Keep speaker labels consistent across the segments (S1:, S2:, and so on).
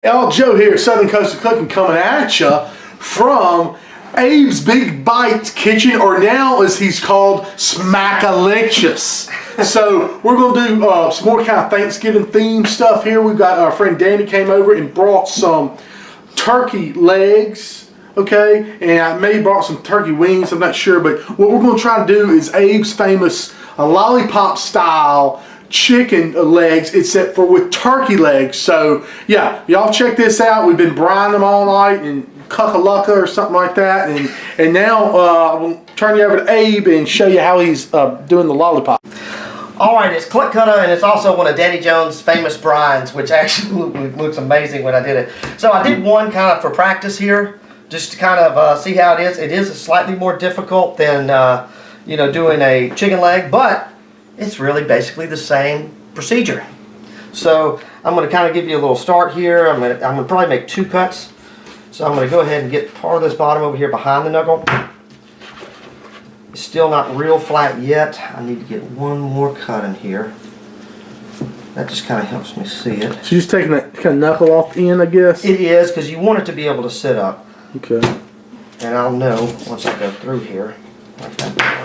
S1: Al Joe here, Southern Coast of Cooking, coming at you from Abe's Big Bites Kitchen, or now as he's called, Smackalicious. So we're going to do some more kind of Thanksgiving themed stuff here. We've got our friend Danny came over and brought some turkey legs, okay, and I may brought some turkey wings, I'm not sure, but what we're going to try to do is Abe's famous lollipop style chicken legs, except for with turkey legs. So yeah, y'all check this out. We've been brining them all night and cucka-lucka or something like that, and now I'll turn you over to Abe and show you how he's doing the lollipop.
S2: Alright, it's click cutter, and it's also one of Danny Jones' famous brines, which actually looks amazing when I did it. So I did one kind of for practice here, just to kind of see how it is. It is slightly more difficult than you know, doing a chicken leg, but it's really basically the same procedure. So I'm going to kind of give you a little start here. I'm going to probably make 2 cuts. So I'm going to go ahead and get part of this bottom over here behind the knuckle. It's still not real flat yet. I need to get one more cut in here. That just kind of helps me see it.
S1: So you're just taking that kind of knuckle off the end, I guess?
S2: It is, because you want it to be able to sit up.
S1: Okay.
S2: And I'll know once I go through here. Like that.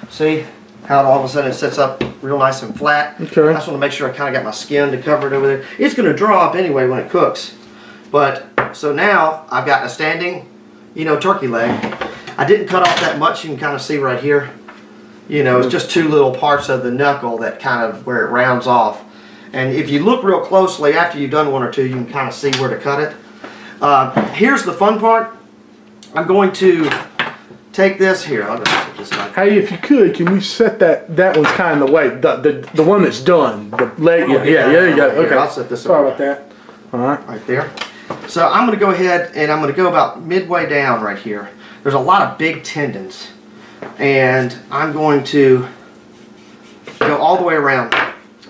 S2: See how it all of a sudden it sits up real nice and flat?
S1: Okay.
S2: I just want to make sure I kind of got my skin to cover it over there. It's going to draw up anyway when it cooks. But, so now I've got a standing, you know, turkey leg. I didn't cut off that much. You can kind of see right here. You know, it's just 2 little parts of the knuckle that kind of where it rounds off. And if you look real closely after you've done 1 or 2, you can kind of see where to cut it. Here's the fun part. I'm going to take this here. I'll just put this back.
S1: Hey, if you could, can you set that one's kind of the way, the one that's done, the leg? Yeah, there you go. Okay.
S2: Here, I'll set this
S1: Sorry
S2: over.
S1: about that. All right.
S2: Right there. So I'm going to go ahead and I'm going to go about midway down right here. There's a lot of big tendons, and I'm going to go all the way around.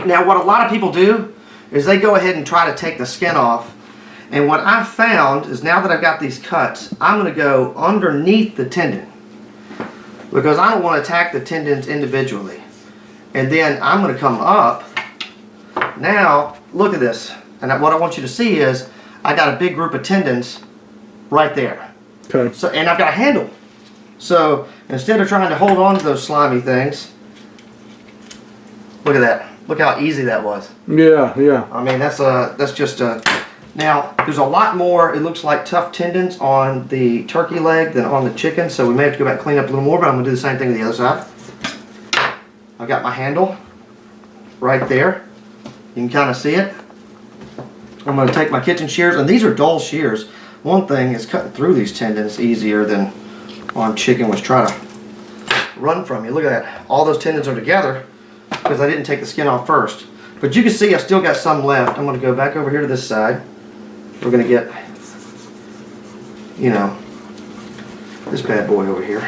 S2: Now, what a lot of people do is they go ahead and try to take the skin off. And what I've found is now that I've got these cuts, I'm going to go underneath the tendon, because I don't want to attack the tendons individually. And then I'm going to come up. Now, look at this. And what I want you to see is I got a big group of tendons right there.
S1: Okay.
S2: So, and I've got a handle. So instead of trying to hold on to those slimy things, look at that. Look how easy that was.
S1: Yeah, yeah.
S2: I mean, that's just a... Now, there's a lot more, it looks like, tough tendons on the turkey leg than on the chicken, so we may have to go back and clean up a little more, but I'm going to do the same thing to the other side. I've got my handle right there. You can kind of see it. I'm going to take my kitchen shears, and these are dull shears. One thing is cutting through these tendons easier than on chicken, which try to run from you. Look at that. All those tendons are together because I didn't take the skin off first. But you can see I still got some left. I'm going to go back over here to this side. We're going to get, you know, this bad boy over here.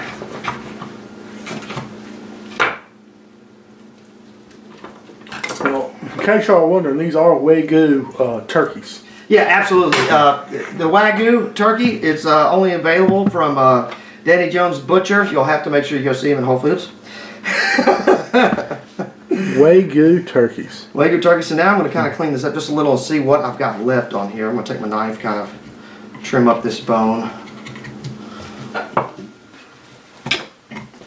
S1: Well, in case y'all are wondering, these are Wagyu turkeys.
S2: Yeah, absolutely. The Wagyu turkey, it's only available from Danny Jones Butcher. You'll have to make sure you go see him in Whole Foods.
S1: Wagyu turkeys.
S2: Wagyu turkey. So now I'm going to kind of clean this up just a little and see what I've got left on here. I'm going to take my knife, kind of trim up this bone.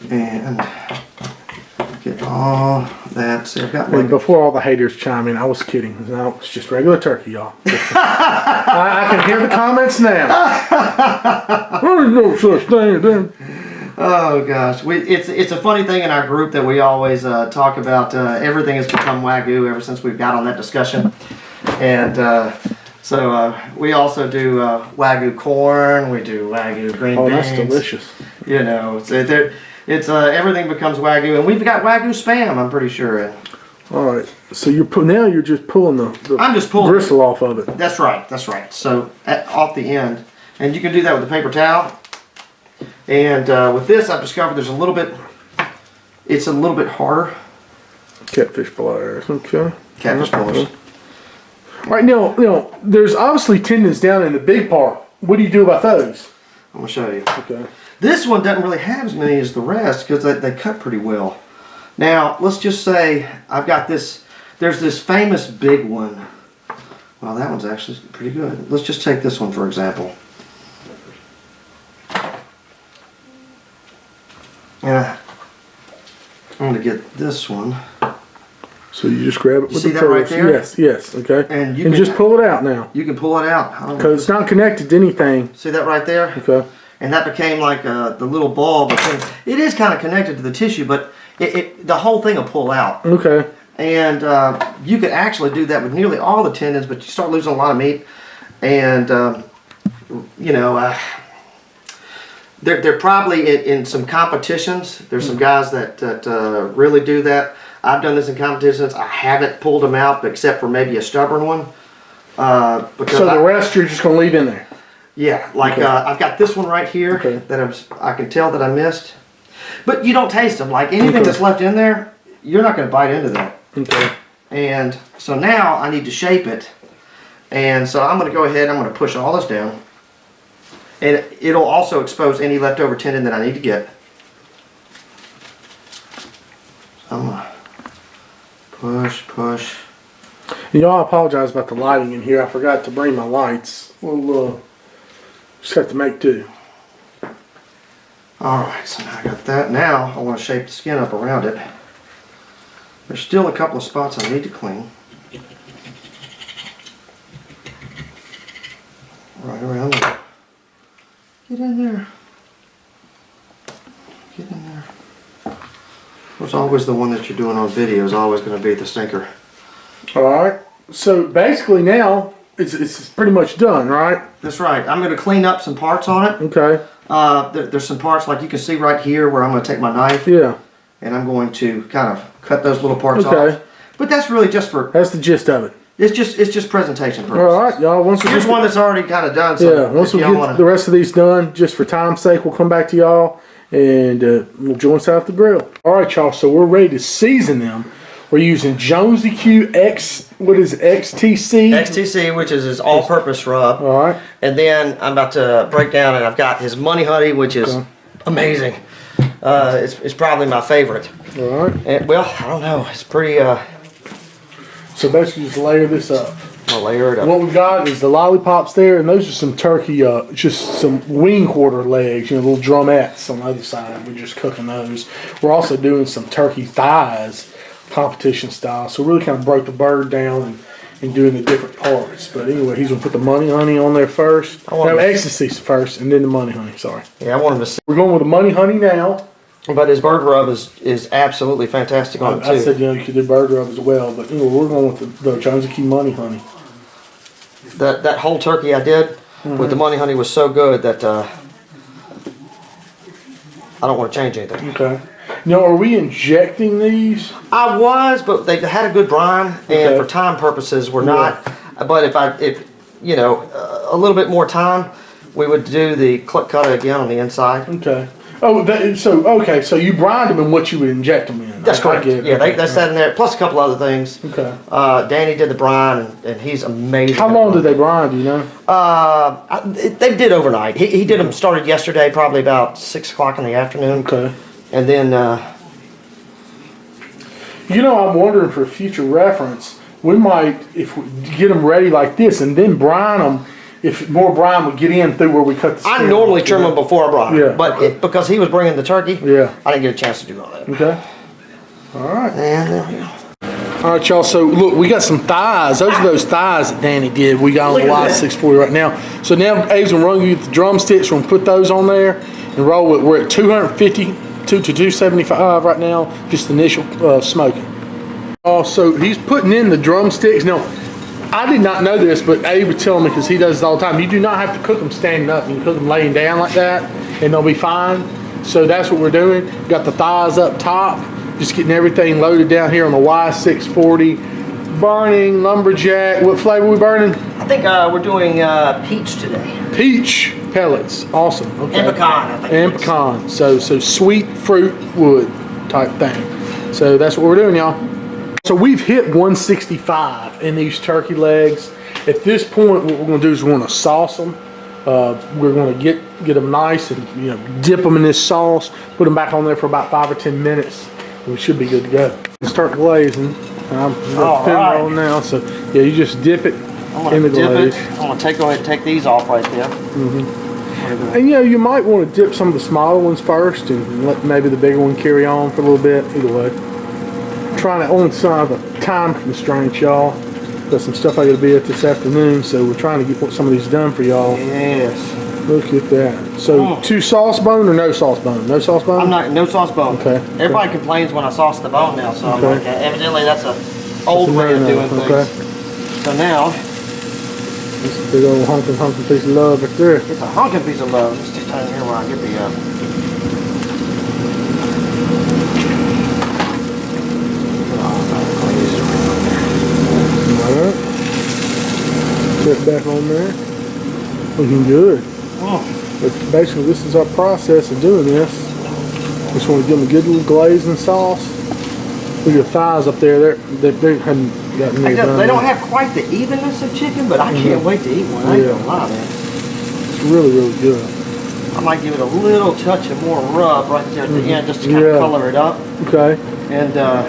S2: And get all that. See, I've got
S1: And before all the haters chime in, I was kidding. No, it's just regular turkey, y'all. I can hear the comments now. There's no such thing as them.
S2: Oh gosh, it's a funny thing in our group that we always talk about. Everything has become Wagyu ever since we've got on that discussion, and so we also do Wagyu corn. We do Wagyu green beans.
S1: Oh, that's delicious.
S2: You know, it's everything becomes Wagyu, and we've got Wagyu spam. I'm pretty sure.
S1: All right, so now you're just pulling the
S2: I'm just pulling
S1: bristle off of it.
S2: That's right. That's right. So off the end, and you can do that with a paper towel. And with this, I've discovered there's it's a little bit harder.
S1: Catfish pliers, okay.
S2: Catfish pliers.
S1: All right, now, there's obviously tendons down in the big part. What do you do about those?
S2: I'm going to show you.
S1: Okay.
S2: This one doesn't really have as many as the rest because they cut pretty well. Now, let's just say I've got this, there's this famous big one Well, that one's actually pretty good. Let's just take this one for example. Yeah, I'm going to get this one.
S1: So you just grab it with
S2: See
S1: the
S2: that right
S1: purse.
S2: there?
S1: Yes, yes, okay.
S2: And you
S1: and
S2: can,
S1: just pull it out now.
S2: You can pull it out.
S1: Because it's not connected to anything.
S2: See that right there?
S1: Okay.
S2: And that became like the little ball. But it is kind of connected to the tissue, but the whole thing will pull out.
S1: Okay.
S2: And you could actually do that with nearly all the tendons, but you start losing a lot of meat. And, you know, they're probably in some competitions. There's some guys that really do that. I've done this in competitions. I haven't pulled them out, except for maybe a stubborn one.
S1: So the rest you're just going to leave in there?
S2: Yeah, like okay. I've got this one right here that I can tell that I missed. But you don't taste them. Like anything that's left in there, you're not going to bite into that.
S1: Okay.
S2: And so now I need to shape it. And so I'm going to go ahead, I'm going to push all this down. And it'll also expose any leftover tendon that I need to get. I'm going to push.
S1: You know, I apologize about the lighting in here. I forgot to bring my lights. We'll just have to make do.
S2: Alright, so now I got that. Now I want to shape the skin up around it. There's still a couple of spots I need to clean. Right around there. Get in there. Get in there. It's always the one that you're doing on video is always going to be the stinker.
S1: Alright, so basically now it's pretty much done, right?
S2: That's right. I'm going to clean up some parts on it.
S1: Okay.
S2: There's some parts like you can see right here where I'm going to take my knife.
S1: Yeah.
S2: And I'm going to kind of cut those little parts off. But that's really just for...
S1: That's the gist of it.
S2: It's just presentation purposes.
S1: Alright, y'all. Once we
S2: Here's one that's already kind of done. So
S1: yeah, once we get the rest of these done, just for time's sake, we'll come back to y'all and we'll join us out at the grill. Alright, y'all. So we're ready to season them. We're using Jonesy Q X, what is it, XTC?
S2: XTC, which is his all-purpose rub.
S1: Alright.
S2: And then I'm about to break down, and I've got his Money Honey, which is amazing. It's probably my favorite.
S1: Alright.
S2: Well, I don't know. It's pretty...
S1: So basically just layer this up.
S2: I'll layer it up.
S1: What we've got is the lollipops there, and those are some turkey, just some wing quarter legs, you know, little drumettes on the other side. We're just cooking those. We're also doing some turkey thighs, competition style. So really kind of broke the bird down and doing the different parts. But anyway, he's going to put the Money Honey on there first. No, ecstasy first, and then the Money Honey, sorry.
S2: Yeah, I want him to see.
S1: We're going with the Money Honey now.
S2: But his bird rub is absolutely fantastic on it too.
S1: I said, you know, you could do bird rub as well, but anyway, we're going with the Jonesy Q Money Honey.
S2: That whole turkey I did with the Money Honey was so good that I don't want to change anything.
S1: Okay. Now, are we injecting these?
S2: I was, but they had a good brine, and for time purposes, we're not. But if you know, a little bit more time, we would do the clip cutter again on the inside.
S1: Okay. Oh, so you brined them in what you would inject them in.
S2: That's correct. Yeah, they sat in there, plus a couple other things.
S1: Okay.
S2: Danny did the brine, and he's amazing.
S1: How long did they brine, do you know?
S2: They did overnight. He did them, started yesterday, probably about 6 o'clock in the afternoon.
S1: Okay.
S2: And then...
S1: you know, I'm wondering for future reference, we might, if we get them ready like this and then brine them, if more brine would get in through where we cut the skin.
S2: I normally trim them before I brine.
S1: Yeah.
S2: But because he was bringing the turkey, I didn't get a chance to do all that.
S1: Okay. All right.
S2: And there we go.
S1: All right, y'all. So look, we got some thighs. Those are those thighs that Danny did. We got on the Y640 right now. So now Abe's gonna run you the drumsticks. We're gonna put those on there and roll it. We're at 250 to 275 right now. Just initial smoking. So he's putting in the drumsticks now. I did not know this, but Abe was telling me because he does it all the time. You do not have to cook them standing up. You can cook them laying down like that, and they'll be fine. So that's what we're doing. Got the thighs up top, just getting everything loaded down here on the Y640. Burning lumberjack. What flavor are we burning?
S2: I think we're doing peach today.
S1: Peach pellets. Awesome. Okay.
S2: And pecan, I think.
S1: And pecan. So sweet fruit wood type thing. So that's what we're doing, y'all. So we've hit 165 in these turkey legs. At this point, what we're going to do is we're going to sauce them. We're going to get them nice and dip them in this sauce. Put them back on there for about 5 or 10 minutes. We should be good to go. Start glazing. I'm filming on now. So yeah, you just dip it
S2: I'm gonna dip it. I'm gonna go ahead and take these off right there.
S1: And you know, you might want to dip some of the smaller ones first and let maybe the bigger one carry on for a little bit. Either way. Trying to own some of the time constraints, y'all. Got some stuff I gotta be at this afternoon, so we're trying to get some of these done for y'all.
S2: Yes.
S1: Look at that. So 2 sauce bone or no sauce bone? No sauce bone?
S2: I'm not, no sauce bone.
S1: Okay.
S2: Everybody complains when I sauce the bone now, so I'm like, evidently that's a old way of doing things.
S1: Okay.
S2: So now,
S1: this big old hunkin' piece of love right there.
S2: it's a honking piece of love. Let's just turn here where I get the
S1: Alright. Put it back on there. Looking good. But basically this is our process of doing this. Just want to give them a good little glaze and sauce. Look at the thighs up there. They hadn't gotten any done.
S2: They don't have quite the evenness of chicken, but I can't wait to eat one. I ain't gonna lie, man.
S1: It's really, really good.
S2: I might give it a little touch of more rub right there at the end just to kind of color it up.
S1: Okay.
S2: And
S1: there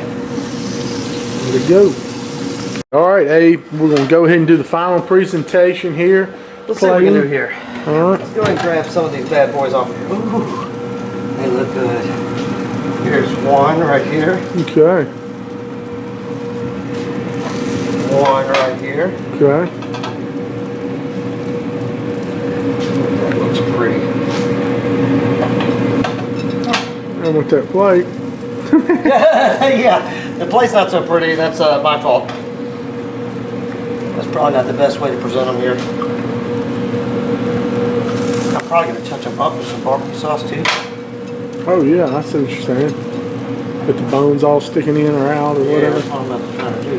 S1: we go. Alright, Abe, we're going to go ahead and do the final presentation here.
S2: let's see what we can do here.
S1: Alright.
S2: Let's go ahead and grab some of these bad boys off. Ooh, they look good. Here's one right here.
S1: Okay.
S2: One right here.
S1: Okay.
S2: That looks pretty.
S1: And with that plate.
S2: Yeah, the plate's not so pretty. That's my fault. That's probably not the best way to present them here. I'm probably going to touch them up with some barbecue sauce too.
S1: Oh yeah, I see what you're saying. With the bones all sticking in or out or whatever.
S2: That's what I'm trying to do.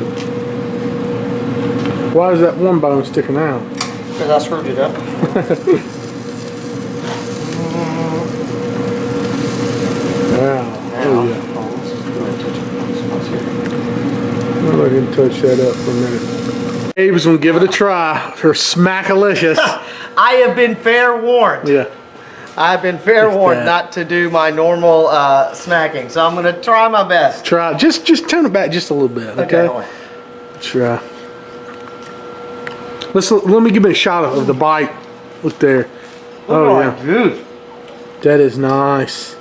S1: Why is that one bone sticking out?
S2: Because I screwed it up.
S1: Wow. Oh yeah.
S2: Let's go ahead and touch it.
S1: I'll let him touch that up for a minute. Abe's gonna give it a try. Her smackalicious.
S2: I have been fair warned.
S1: Yeah.
S2: I've been fair warned not to do my normal smacking, so I'm gonna try my best.
S1: Try. Just turn it back just a little bit. Okay. Try. Let me give it a shot of the bite. Look there. Oh yeah.
S2: Dude.
S1: That is nice.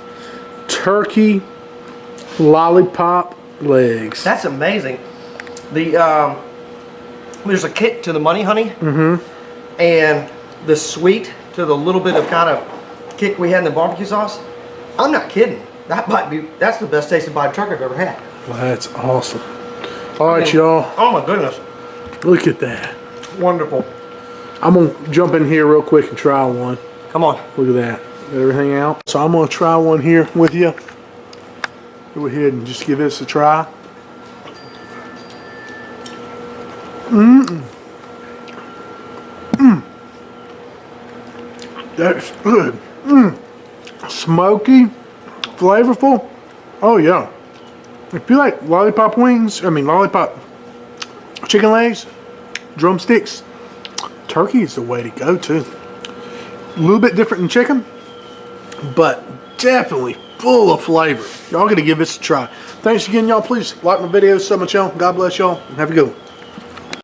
S1: Turkey lollipop legs.
S2: That's amazing. The there's a kick to the money honey, and the sweet to the little bit of kind of kick we had in the barbecue sauce. I'm not kidding. That's the best tasting bite of turkey I've ever had.
S1: Well, that's awesome. All right, y'all.
S2: Oh my goodness.
S1: Look at that.
S2: Wonderful.
S1: I'm gonna jump in here real quick and try one.
S2: Come on.
S1: Look at that. Got everything out. So I'm gonna try one here with you. Go ahead and just give this a try. That's good. Smoky, flavorful. Oh yeah. If you like lollipop wings, lollipop chicken legs, drumsticks, turkey is the way to go too. A little bit different than chicken, but definitely full of flavor. Y'all gotta give this a try. Thanks again, y'all. Please like my videos, sub my channel. God bless y'all, and have a good one.